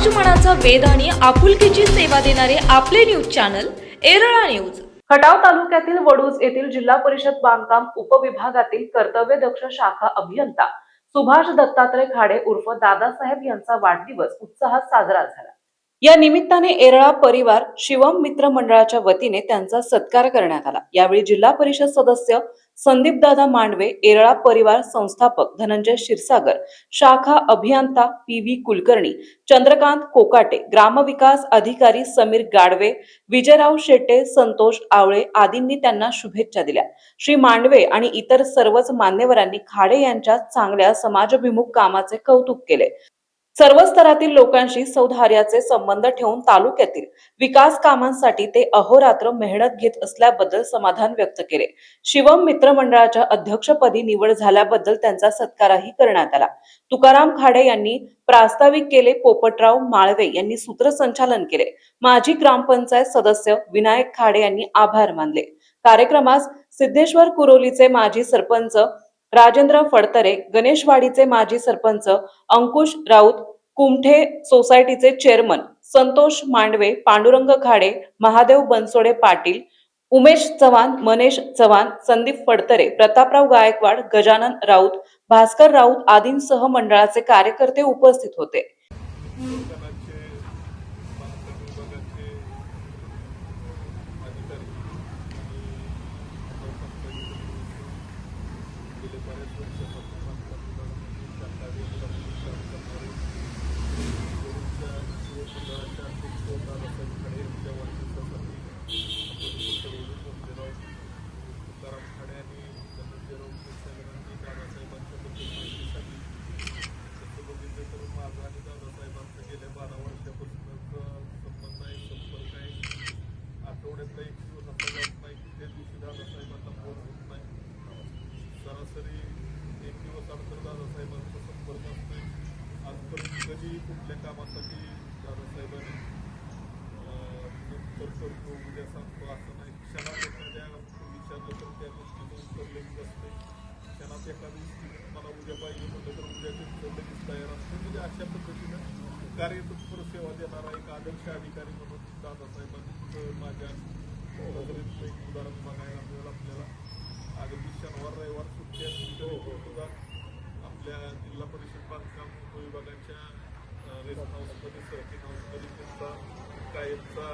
समाजमनाचा वेध आणि आपुलकीची सेवा देणारे आपले news channel Erala news. Khatav तालुक्यातील वडूज येथील जिल्हा परिषद बांधकाम उपविभागातील कर्तव्यदक्ष शाखा अभियंता सुभाष दत्तात्रय खाडे उर्फ दादासाहेब यांचा वाढदिवस उत्साहात साजरा झाला। या निमित्ताने एरळा परिवार शिवम मित्र मंडळाच्या वतीने त्यांचा सत्कार करण्यात आला। यावेळी जिल्हा परिषद सदस्य संदीपदादा मांडवे, एरळा परिवार संस्थापक धनंजय क्षीरसागर, शाखा अभियंता पी.व्ही. कुलकर्णी, चंद्रकांत कोकाटे, ग्रामविकास अधिकारी समीर गाडवे, विजयराव शेट्टे, संतोष आवळे आदींनी त्यांना शुभेच्छा दिल्या। श्री मांडवे आणि इतर सर्वच मान्यवरांनी खाडे यांच्या चांगल्या समाजभिमुख कामाचे कौतुक केले। सर्व स्तरातील लोकांशी सौहार्दाचे संबंध ठेवून तालुक्यातील विकास कामांसाठी ते अहोरात्र मेहनत घेत असल्याबद्दल समाधान व्यक्त केले। शिवम मित्र मंडळाच्या अध्यक्षपदी निवड झाल्याबद्दल त्यांचा सत्कारही करण्यात आला। तुकाराम खाडे यांनी प्रास्ताविक केले। पोपटराव माळवे यांनी सूत्रसंचालन केले। माजी ग्रामपंचायत सदस्य विनायक खाडे यांनी आभार मानले। कार्यक्रमास सिद्धेश्वर कुरोलीचे माजी सरपंच राजेंद्र फडतरे, गणेशवाडीचे माजी सरपंच अंकुश राऊत, कुमठे सोसायटीचे चेअरमन संतोष मांडवे, पांडुरंग खाडे, महादेव बनसोडे पाटील, उमेश चव्हाण, मनेश चव्हाण, संदीप फडतरे, प्रतापराव गायकवाड, गजानन राऊत, भास्कर राऊत आदींसह मंडळाचे कार्यकर्ते उपस्थित होते। सरासरी एक दिवस अंतर दादासाहेबांचा संपर्क असतोय। आजपर्यंत कधी कुठल्या कामासाठी दादासाहेबांनी नंतर करतो उद्या सांगतो असं नाही। क्षणात एखाद्या विचारलं तर त्या गोष्टीचं उत्तर लगेच असते। क्षणात एखादी मला उद्या पाहिजे म्हटलं तर उद्या तिथं लगेच तयार असते। म्हणजे अशा पद्धतीनं कार्यतत्पर सेवा देणारा एक आदर्श अधिकारी म्हणून दादासाहेबांचं माझ्या नजरेतलं एक उदाहरण बघायला मिळेल आपल्याला। अगदी शनिवार रविवार सुट्टी असतील सुद्धा आपल्या जिल्हा परिषद बांधकाम विभागाच्या रेस्ट हाऊसमध्ये सर्किट हाऊसमध्ये त्यांचा कायमचा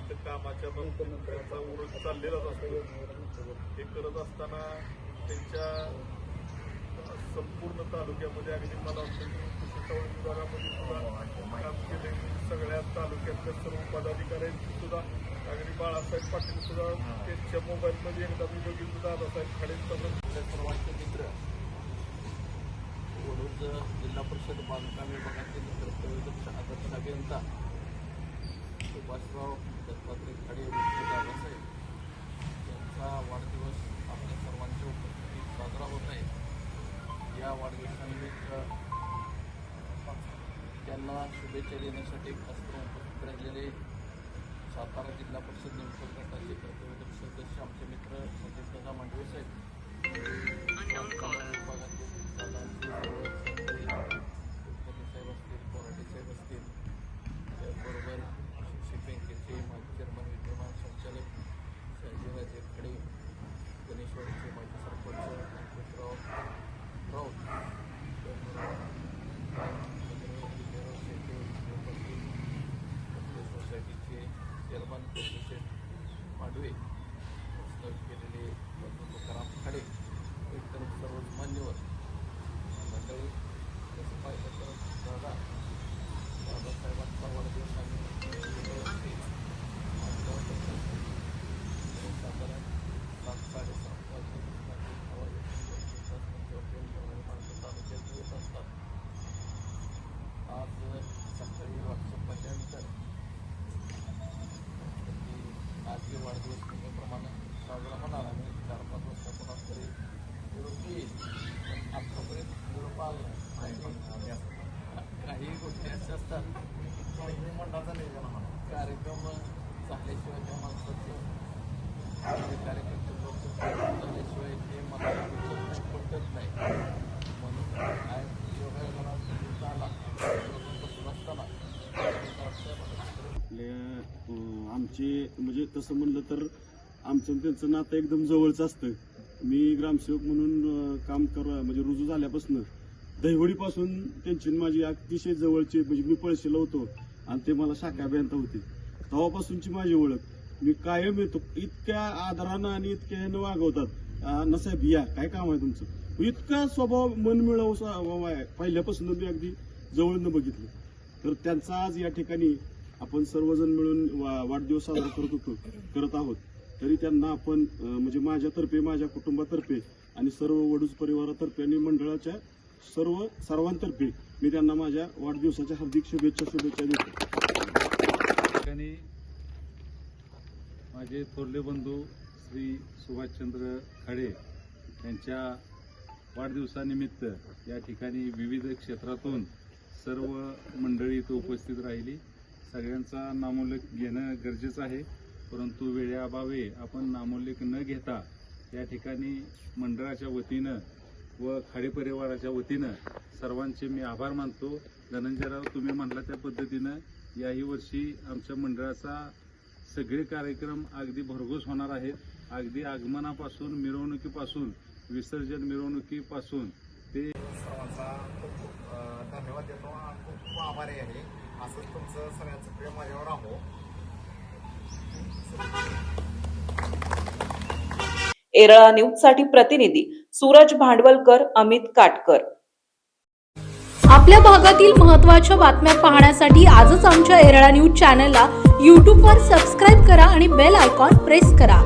इथं कामाच्या त्यांचा उरक चाललेलाच असतो। हे करत असताना त्यांच्या संपूर्ण तालुक्यामध्ये अगदी मला वाटतं कृषी विभागामध्ये सुद्धा काम केले। सगळ्या तालुक्यातल्या सर्व पदाधिकाऱ्यांची सुद्धा अगदी बाळासाहेब पाटील सुद्धा त्यांच्या मोबाईलमध्ये एकदा मी बघितलं दादासाहेब खाडेंचा सर्वांचे मित्र वडूज जिल्हा परिषद बांधकाम विभागातील कर्तव्यदक्ष आदर्श अभियंता सुभाषराव दत्तात्रय खाडे दादासाहेब यांचा वाढदिवस आपल्या सर्वांच्या उपस्थितीत साजरा होत आहे। या वाढदिवसानिमित्त त्यांना शुभेच्छा देण्यासाठी खास करून उपस्थित राहिलेले सातारा जिल्हा परिषद निवडणूक गटाचे कर्तव्यदक्ष सदस्य आमचे मित्र संदीपदादा मांडवे साहेब, विभागातील कुलकर्णी साहेब असतील, कोराटे साहेब असतील, त्याचबरोबर शिक्षक बँकेचे माजी चेअरमन विद्यमान संचालक संजयराजे खडे, गणेशवाडीचे माजी सरपंच अंकुशराव राऊत, विजयराव शेट्टे सोसायटीचे चेअरमन मांडवे, केलेले तुकाराम खाडे, इतर सर्वच मान्यवर मंडळी। तसं पाहिलं तर दादासाहेबांचा वाढदिवस आम्ही साधारण 7-7:30 तालुक्यात येत असतात। आज सकाळी व्हॉट्सअप पाहिल्यानंतर आजचे वाढदिवस नेहमीप्रमाणे साजरा होणार आणि 4-5 वर्षापूर्वी तरी निरोप येईल। पण आत्तापर्यंत निरोप आला काही गोष्टी अशा असतात कार्यक्रम झाल्याशिवाय त्या माणसाचं कार्यक्रम झाल्याशिवाय ते मला पटत नाही। म्हणून योगायोगाला आला बसून असताना आमचे म्हणजे तसं म्हणलं तर आमचं आणि त्यांचं नातं एकदम जवळचं असतं. मी ग्रामसेवक म्हणून काम म्हणजे रुजू झाल्यापासून दहिवडीपासून त्यांची माझी अतिशय जवळची म्हणजे मी पळशीला होतो आणि ते मला शाखा अभियंता होते. तेव्हापासूनची माझी ओळख. मी कायम येतो, इतक्या आदरानं आणि इतक्या ह्यानं वागवतात. नसाहेब या काय काम आहे तुमचं, इतका स्वभाव मनमिळावू स्वभाव आहे. पहिल्यापासून मी अगदी जवळनं बघितलं. तर त्यांचा आज या ठिकाणी आपण सर्वजण मिळून वाढदिवस साजरा करत आहोत. तरी त्यांना आपण म्हणजे माझ्यातर्फे, माझ्या कुटुंबातर्फे आणि सर्व वडूज परिवारातर्फे आणि मंडळाच्या सर्वांतर्फे मी त्यांना माझ्या वाढदिवसाच्या हार्दिक शुभेच्छा देतो. ठिकाणी माझे थोरले बंधू श्री सुभाषचंद्र खाडे यांच्या वाढदिवसानिमित्त या ठिकाणी विविध क्षेत्रातून सर्व मंडळी इथं उपस्थित राहिली. सगळ्यांचा नामोल्लेख घेणं गरजेचं आहे, परंतु वेळेअभावी आपण नामोल्लेख न घेता या ठिकाणी मंडळाच्या वतीनं व खाडे परिवाराच्या वतीनं सर्वांचे मी आभार मानतो. धनंजयराव, तुम्ही म्हटला त्या पद्धतीनं याही वर्षी आमच्या मंडळाचा सगळे कार्यक्रम अगदी भरघोस होणार आहेत. अगदी आगमनापासून, मिरवणुकीपासून, विसर्जन मिरवणुकीपासून ते सर्वांचा खूप धन्यवाद देतो. खूप खूप आभारी आहे. असंच तुमचं सगळ्यांचं प्रेम माझ्यावर राहो. एरळा न्यूजसाठी प्रतिनिधी सूरज भांडवलकर, अमित काटकर. आपल्या भागातील महत्त्वाच्या बातम्या पाहण्यासाठी आजच आमच्या एरळा न्यूज चॅनलला यूट्यूबवर सबस्क्राईब करा आणि बेल आयकॉन प्रेस करा.